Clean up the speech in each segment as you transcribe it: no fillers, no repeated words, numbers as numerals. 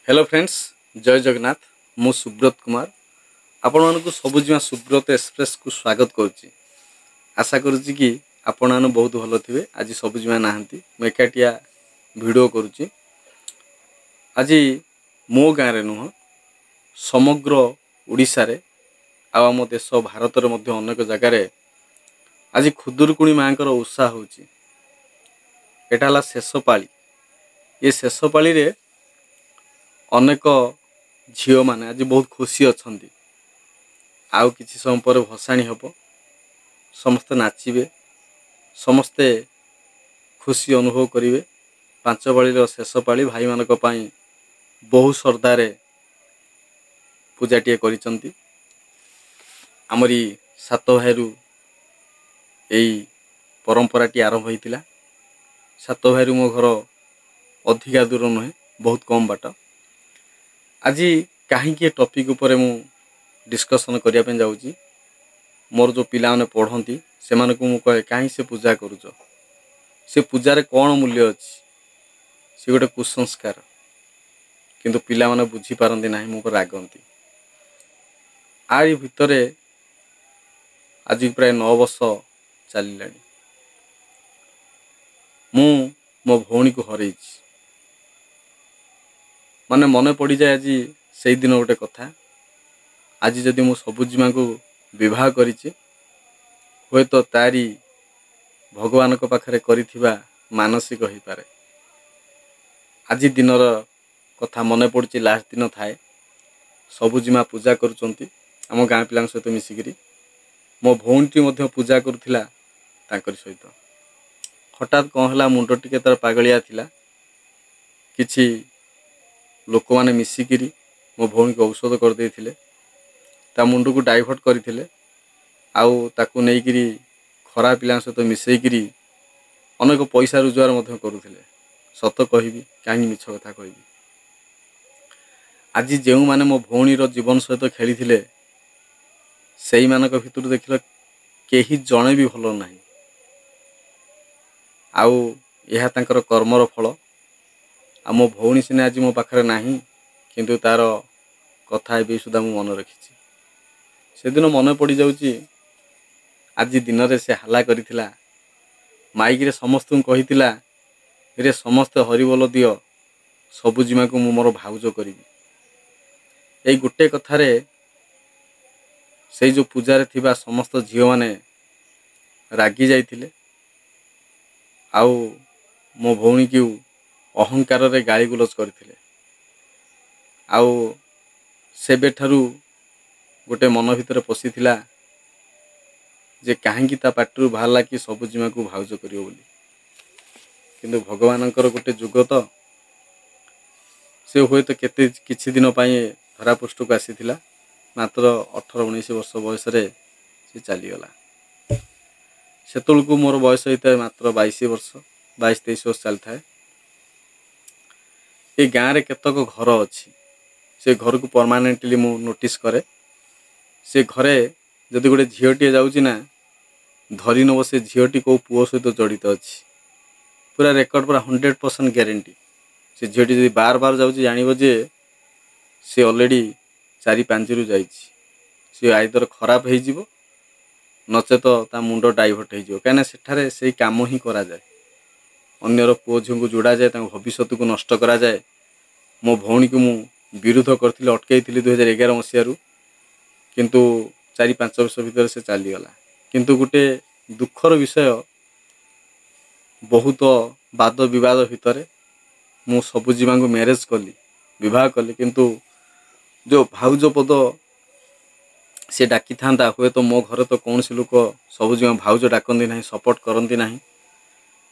Hello friends, जय जगन्नाथ। मु सुब्रत कुमार आपण मानक सबुजिमा सुब्रत एक्सप्रेस को स्वागत करुच्ची। आशा करुच्ची कि आपण मैंने बहुत भल थे। आज सबुजिमा नहांती मैं एकाटिया वीडियो करुच्ची। आज मो गाँव रे नुह समग्र ओडिशा रे आम देश भारत रे मध्य अनेक जगार आज खुदुरकुणी माँ उत्साह होची। एटा हला शेष पाली। ये शेष पाली रे अनेक झील माने आज बहुत खुशी अच्छा। आउ किसी समय पर भसाणी हम, समस्ते नाचिबे, समस्ते खुशी अनुभव करेंगे। पांच पाली शेष पाली भाई मानक पई बहु श्रद्धार पूजाटिए करिसंती। आमरी सात भाईरू यही परंपराटी आरंभ होता। सात भाईरू मो घर अधिका दूर नुहे, बहुत कम बाट। आज कहीं टॉपिक उपरे मु डिस्कशन करने जाऊँगी। मोर जो पिला माने पढ़ती से मु कहे कहीं से पूजा करुच, से पूजार कौन मूल्य अच्छी, से गोटे कुसंस्कार। किंतु पिला माने बुझी पारंती नहीं, मो रागंती। आरी भितरे आज प्राय 9 वर्ष चलिला मु मो भौणी को हरई। माने मन पड़ जाए आज से दिन गोटे कथा। आज जदि मु सबुजिमा को विवाह करिछि, हुए तो तारी भगवान को पाखरे करिथिबा मानसिक हो पारे। आज दिनर कथा मन पड़ुछि। लास्ट दिन थाए, सबुजिमा पूजा करुचंती आम गाँ पिलांक सहित मिसिकरी। मो भौणी मध्य पूजा करुथिला तांकर सहित। हठात कौन हला, मुंड टिके तार पागलिया थिला। किछि लोक माने मिसिकिरी मो भौणी को औषध कर देथिले, ता मुंड को डाइवर्ट करथिले। आउ ताकू नेइकिरी खरा पिलांक सहित मिसेइकिरी अनेक पैसा रोजगार मध्य करुथिले। सत कहिबी काहे मिछ कथा कहिबी। आज जो माने मो भौणीर जीवन सहित खेली सेई मानक भितर देखिल केही जणे भी भल नाही। आउ यह तांकर कर्मर फल। आ मो भौणी सिने आज मो पाखरे नाही, किंतु तार कथा ए सुधा मु मन रखिछि। से दिन मन पड़ जाउची। आज दिन रे से हल्ला करिथिला, माइक रे समस्त कहिथिला, रे समस्त हरिबोल दियो, सबुजिमा को मु मोर भाउज करिबी। एई गुटे कथारे से जो पूजा रे थिबा समस्त झियो माने रागी जाइथिले। आउ मो भौणी की अहंकार रे गाली गुलज करथिले। आउ सेबे ठारू गोटे मन भितर पशिथिला जे काहेकि ता पाटरू बाहरला कि सबुजिमा को भाउज करियो बोली। किंतु भगवानंकर गोटे जुग तो से हुए तो केते किछि दिन पई धरापृष्ठ को आसीथिला। मात्र 18-19 वर्ष बयस रे से चली गला। सेतुलकु मोर बयस होता मात्र 22 वर्ष, 22-23 वर्ष चल थाए। ये गाँव रे केतक घर अच्छी, से घर को परमानेंटली मु नोटिस करे। से घरे जदि गोटे झीटी जाऊँगी ना, धरी नब से झीटी को पुओ सहित जड़ित अच्छी। पूरा रेकर्ड, पूरा 100% ग्यारंटी। से झीटी जदि बार बार जाऊँगी जानिबो जे से ऑलरेडी 4-5 रु जाइछि। से आइदर खराब हो जिवो, नचे तो ता मुंड डाइवर्ट हो जिवो। काहे ना सेठारे सेही काम ही करा जाए। अन्यर पुओ झील को जोड़ा जाए, भविष्य को नष्ट करा जाए। मो भौणी को मु विरोध करथिले, अटकई 2011 मसीह, किंतु 4-5 वर्ष भीतर से चलीगला। किंतु गोटे दुखर विषय, बहुत वाद विवाद भितर मु सबुजिमा को मैरेज कली, विवाह कली। किंतु जो भाउज पद से डाकी था, हुए तो मो घर तो कौन सी लोक सबुजिमा भाउज डाकती ना, सपोर्ट करती ना,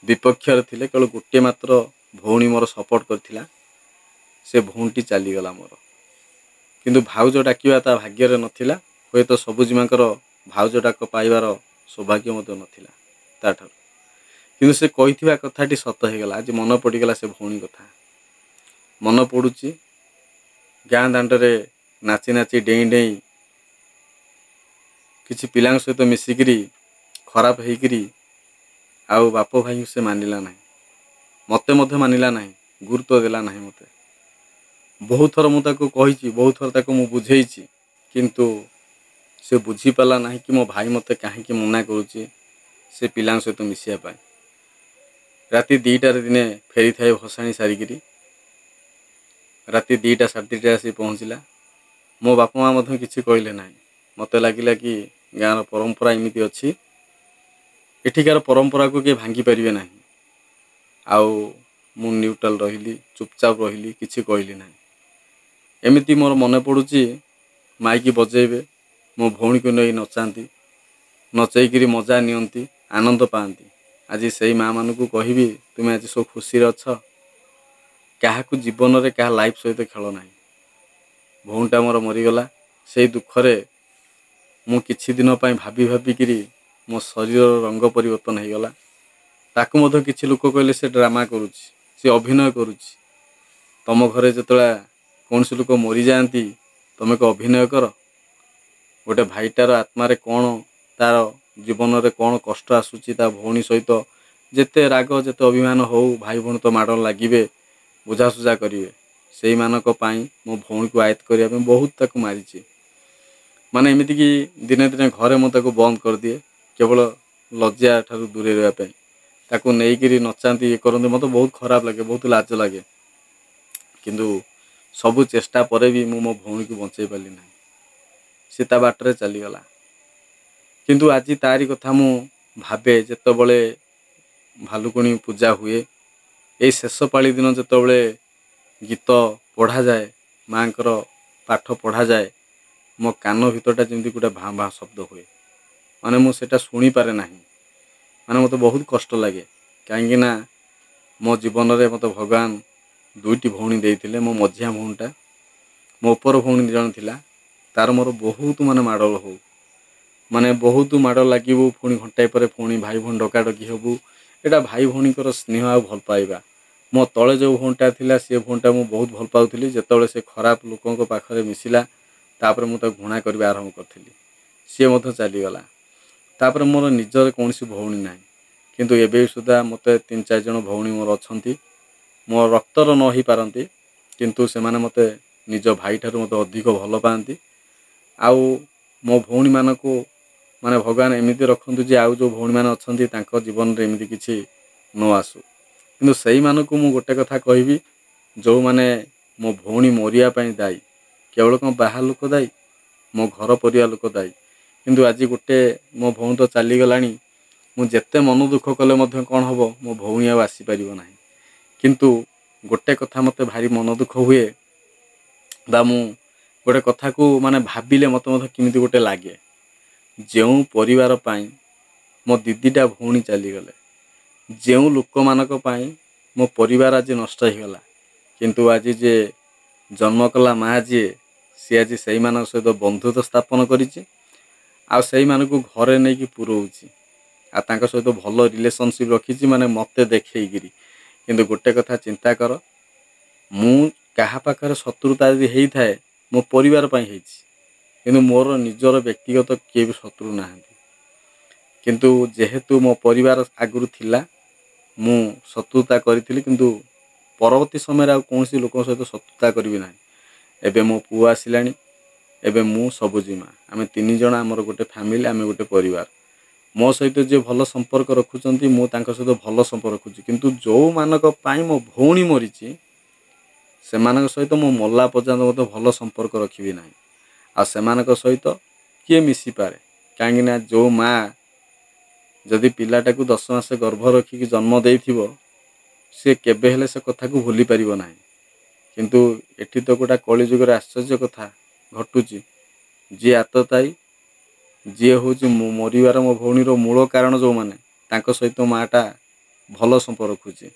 विपक्ष थे। केवल गोटे मात्र भौणी मोर सपोर्ट करथिला। से भौणी चलीगला मोर। किंतु भाउज डाकिबा ता भाग्य रे नथिला। हुए तो सबुजिमाकर भाउज डाक पाइबार सौभाग्य मते नथिला ताठार। किंतु से कहिथिबा कथाटी सत हेगला। आज मन पड़गला से भौणी कथा मन पड़ुची। गाँ दांडरे नाची नाची डेई डेई किछि पिलांक सहित मिसिकिरी खराब हेकिरी आउ बाप भाई से मानिला नहीं, मते मध्य मानिला नहीं, गुरुत्व देला नहीं मते। बहुत थर मुझे कही बहुत थर ताको मु बुझेइछि किंतु से बुझीपाला ना कि मो भाई मते कहीं मना करुच्ची से पिला सहित मिसापी। राति 2टार दिने फेरी थाए भसाणी सारिकी राति 2टा 2:30 आसी पहुँचला। मो बापा माँ मध्य किसी कहले ना मत लगिला कि गाँव परंपरा एमती अच्छी एठिकार परंपरा को किए भांगी पारे ना। आउ मु न्यूट्रल रही चुपचाप रही किसी कहली ना। एमती मोर मन पड़ुची माइकी बजेबे मो भौणी को नहीं नचाती नचैकी मजा नियंती आनंद पाती। आज से माँ मान को कहि तुम्हें आज सब खुशी अच्छ क्या जीवन में क्या लाइफ सहित खेल ना। भौणीटा मोर मरीगला से दुखरे मु किछि दिन भाभी भाविकी मो शरीर रंग परिवर्तन हो गला। ताकू मध्य किछि लोक कहले से ड्रामा करुच्ची से अभिनय करुच्ची। तम घरे जिते कौन से लोक मरी जाती तुम को अभिनय कर। गोटे भाईटार आत्मारे कौन तार जीवन में कौन कष्ट आसूची ता भौणी सहित जिते राग जिते अभिमान हो भाई भौणी तो माड़ लगे बुझासुझा करेंगे से मानक मो भौणी को आयत्त करने बहुत ताकू मारी माने एमती कि दिने दिने घरे मुझे बंद कर दिए केवल लज्जा ठारू दूरे रही ताकू नहीं नचाती ये करते मत बहुत खराब लगे बहुत लाज लगे। किंतु सबु चेष्टा पर भी मु मो भौणी को बंचाई पारि ना सी ता बाटरे चलीगला। किंतु आज तारी कथा मु भावे जितेबले भालुकुणी पूजा हुए ये शेष पाली दिन जितेबले गीत पढ़ा जाए माँ पाठ पढ़ा जाए मो कान भितरटा जमी गोटे भाँ भाँ शब्द हुए माने मु सेटा शुणी पारे ना माने मत बहुत कष्ट लगे कहीं मो जीवन में मत भगवान 2टी भौणी देते मो मझिया भौणीटा मो उपर भौणी जन थिला तार मोर बहुत माने माड़ल हो माने बहुत माड़ लगे पुणी घंटाए पर पुणी भाई भौणी डकाडकी हबू एटा भाई भौणीकर स्नेह आ भल पाइबा। मो तले जो भौणीटा थिला सी भौणीटा मु बहुत भल पाउथली जेतेबेले से खराब लोकों पाखरे मिसिला तापर मु घृणा करबा आरंभ करथिली सी मध्य चलीगला। तापर मोर निजर कौन भौणी ना किंतु एबे सुधा मत 3-4 जन भौणी मोर अच्छी मो रक्तर न हो पारती किंतु से माने मते निज भाई ठारू मत अधिक भल पाती। आउ मो भौणी मान को माने भगवान एमती रखु जे आउ जो भौणी मान अच्छा जीवन में एमती किसी न आसू। किंतु से मानक मु गोटे कथा कहि जो माने मो भौणी मरिया दायी केवल कौन बाहर लोक दायी मो घर परिवार लोक दायी। किंतु आज गोटे मो भौणी तो चलीगला मु जेते मन दुख कले कौन हम मो भौणी आसी पार ना। किंतु गोटे कथा मत भारी मन दुख हुए बा मु गोटे कथा को माने भाविले मत किमिति गोटे लगे जो परिवार पाई मो दीदीटा भौणी चलीगले जो लोक मानक पाई मो परिवार आज नष्ट होगला। किंतु आज जे जन्म कला माँ जी सी आज से सहित बंधुत्व स्थापन करिछि आ से घरे नहीं कि पुरोची आ तांका सहित भल रिलेशनशिप रखी माने मते देखिकी। किंतु गोटे कथा चिंता कर मु क्या पाखरे शत्रुता यदि होता है मो परिवार किंतु मोर निजर व्यक्तिगत किए भी शत्रु ना। किंतु जेहेतु मो परिवार आगुरी थिला मु शत्रुता करी किंतु परवर्ती समय कौन लोक सहित शत्रुता करी ना। एबे मो पुआ आसिलानी एबे मु सबुजिमा आमे 3 जण आमर गोटे फैमिली आमे गोटे परिवार मो सहित जे भल संपर्क रखुचंती मु तांका सहित भल संपर्क रखुची। किंतु जो मानक पाई मो भौणी मरीची से मानक सहित मो मल्ला पर्यंत मते भल संपर्क रखिबी ना। आ सेमानक सहित किए मिसी पारे कहीं जो माँ जदि पिलाटा को 10 मास गर्भ रखिकी जन्म देथिबो सी केबे हेले से कथा को भूली पारिबो नाही। किंतु एठी तो गोटा कलिजुग आश्चर्य कथा घटुची जी आतताई जी हूँ मरिबार मो भौणीर मूल कारण जो माने तांको सहित माँटा भल संपर्क रखुची।